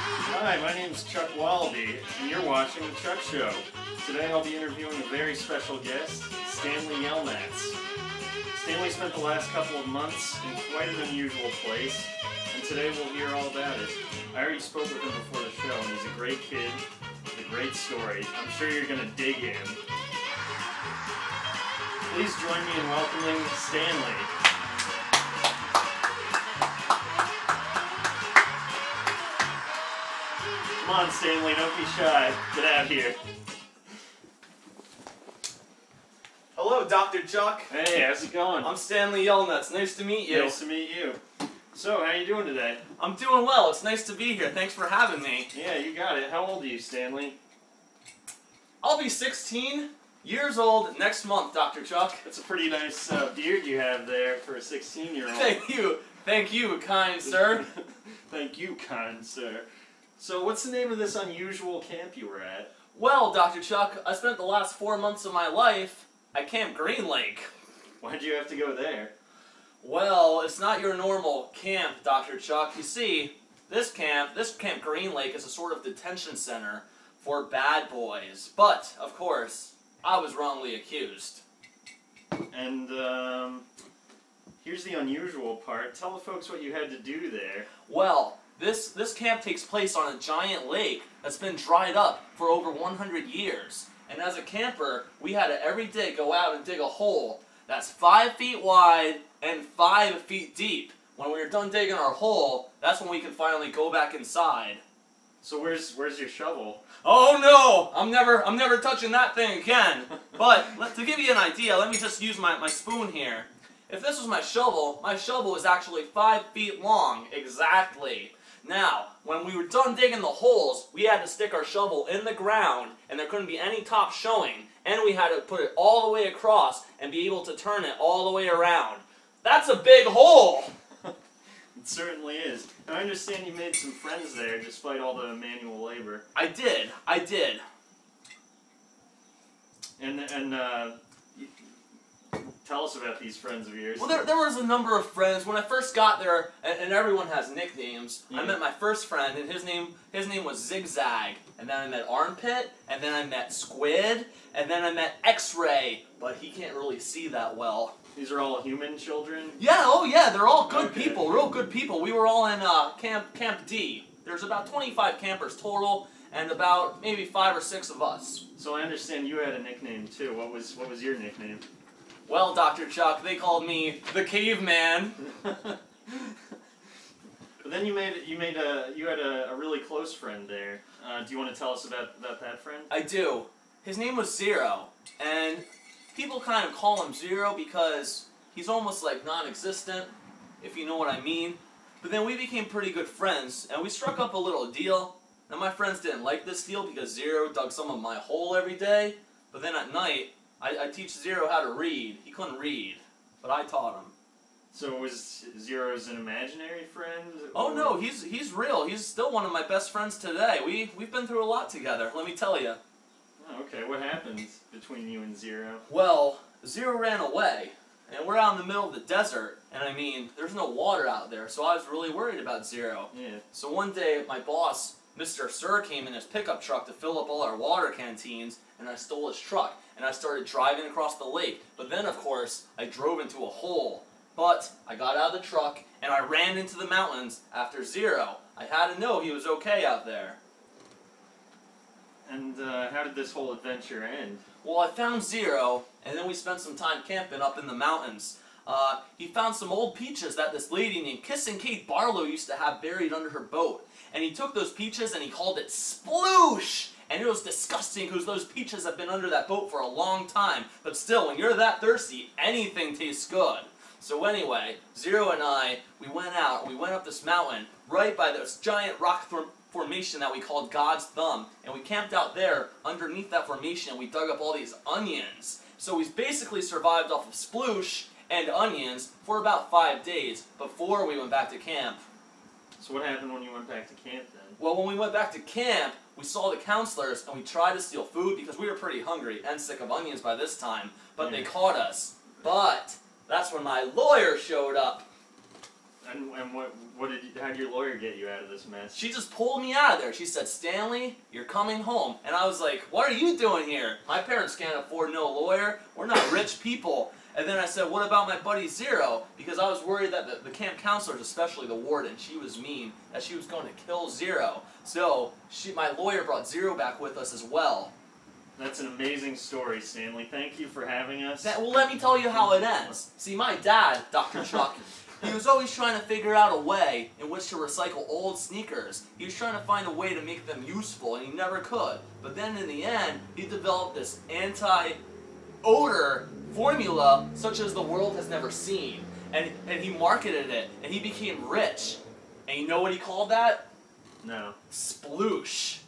Hi, my name is Chuck Wallaby, and you're watching The Chuck Show. Today I'll be interviewing a very special guest, Stanley Yelnats. Stanley spent the last couple of months in quite an unusual place, and today we'll hear all about it. I already spoke with him before the show, and he's a great kid with a great story. I'm sure you're going to dig him. Please join me in welcoming Stanley. Come on, Stanley, don't be shy. Get out here. Hello, Dr. Chuck. Hey, how's it going? I'm Stanley Yelnats. Nice to meet you. Nice to meet you. So, how you doing today? I'm doing well. It's nice to be here. Thanks for having me. Yeah, you got it. How old are you, Stanley? I'll be 16 years old next month, Dr. Chuck. That's a pretty nice beard you have there for a 16-year-old. Thank you. Thank you, kind sir. Thank you, kind sir. So, what's the name of this unusual camp you were at? Well, Dr. Chuck, I spent the last 4 months of my life at Camp Green Lake. Why'd you have to go there? Well, it's not your normal camp, Dr. Chuck. You see, this Camp Green Lake is a sort of detention center for bad boys. But, of course, I was wrongly accused. And, here's the unusual part. Tell the folks what you had to do there. Well, this camp takes place on a giant lake that's been dried up for over 100 years. And as a camper, we had to every day go out and dig a hole that's 5 feet wide and 5 feet deep. When we were done digging our hole, that's when we could finally go back inside. So where's your shovel? Oh no! I'm never touching that thing again. But to give you an idea, let me just use my spoon here. If this was my shovel is actually 5 feet long, exactly. Now, when we were done digging the holes, we had to stick our shovel in the ground, and there couldn't be any top showing, and we had to put it all the way across and be able to turn it all the way around. That's a big hole! It certainly is. And I understand you made some friends there, despite all the manual labor. I did. Tell us about these friends of yours. Well, there was a number of friends. When I first got there, and everyone has nicknames, yeah. I met my first friend, and his name was Zigzag. And then I met Armpit, and then I met Squid, and then I met X-Ray, but he can't really see that well. These are all human children? Yeah, oh yeah, they're all good Okay. people, real good people. We were all in Camp D. There's about 25 campers total, and about maybe 5 or 6 of us. So I understand you had a nickname too. What was your nickname? Well, Dr. Chuck, they called me the Caveman. But then you had a really close friend there. Do you want to tell us about that friend? I do. His name was Zero, and people kind of call him Zero because he's almost like non-existent, if you know what I mean. But then we became pretty good friends, and we struck up a little deal. Now my friends didn't like this deal because Zero dug some of my hole every day, but then at night, I teach Zero how to read. He couldn't read, but I taught him. So was Zero's an imaginary friend? Oh no, he's real. He's still one of my best friends today. We've been through a lot together, let me tell you. Oh, okay, what happened between you and Zero? Well, Zero ran away, and we're out in the middle of the desert, and I mean, there's no water out there, so I was really worried about Zero. Yeah. So one day, my boss, Mr. Sir, came in his pickup truck to fill up all our water canteens, and I stole his truck, and I started driving across the lake. But then, of course, I drove into a hole. But I got out of the truck, and I ran into the mountains after Zero. I had to know he was okay out there. And how did this whole adventure end? Well, I found Zero, and then we spent some time camping up in the mountains. He found some old peaches that this lady named Kissin' Kate Barlow used to have buried under her boat. And he took those peaches and he called it sploosh! And it was disgusting because those peaches have been under that boat for a long time. But still, when you're that thirsty, anything tastes good. So anyway, Zero and I, we went up this mountain right by this giant rock formation that we called God's Thumb. And we camped out there underneath that formation and we dug up all these onions. So we basically survived off of sploosh and onions for about 5 days before we went back to camp. So what happened when you went back to camp then? Well, when we went back to camp, we saw the counselors and we tried to steal food because we were pretty hungry and sick of onions by this time, but they caught us. But that's when my lawyer showed up. And how did your lawyer get you out of this mess? She just pulled me out of there. She said, Stanley, you're coming home. And I was like, what are you doing here? My parents can't afford no lawyer. We're not rich people. And then I said, what about my buddy Zero? Because I was worried that the camp counselors, especially the warden, she was mean, that she was going to kill Zero. So my lawyer brought Zero back with us as well. That's an amazing story, Stanley. Thank you for having us. Well, let me tell you how it ends. See, my dad, Dr. Chuck, he was always trying to figure out a way in which to recycle old sneakers. He was trying to find a way to make them useful, and he never could. But then in the end, he developed this anti-odor formula such as the world has never seen. And he marketed it, and he became rich. And you know what he called that? No. Sploosh.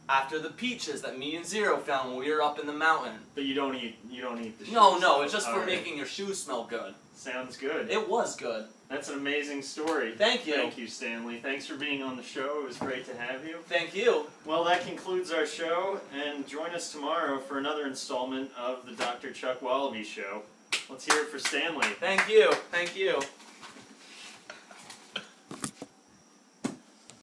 After the peaches that me and Zero found when we were up in the mountain. But you don't eat the shoes. No, it's just for making your shoes smell good. Sounds good. It was good. That's an amazing story. Thank you. Thank you, Stanley. Thanks for being on the show. It was great to have you. Thank you. Well, that concludes our show, and join us tomorrow for another installment of the Dr. Chuck Wallaby Show. Let's hear it for Stanley. Thank you. Thank you.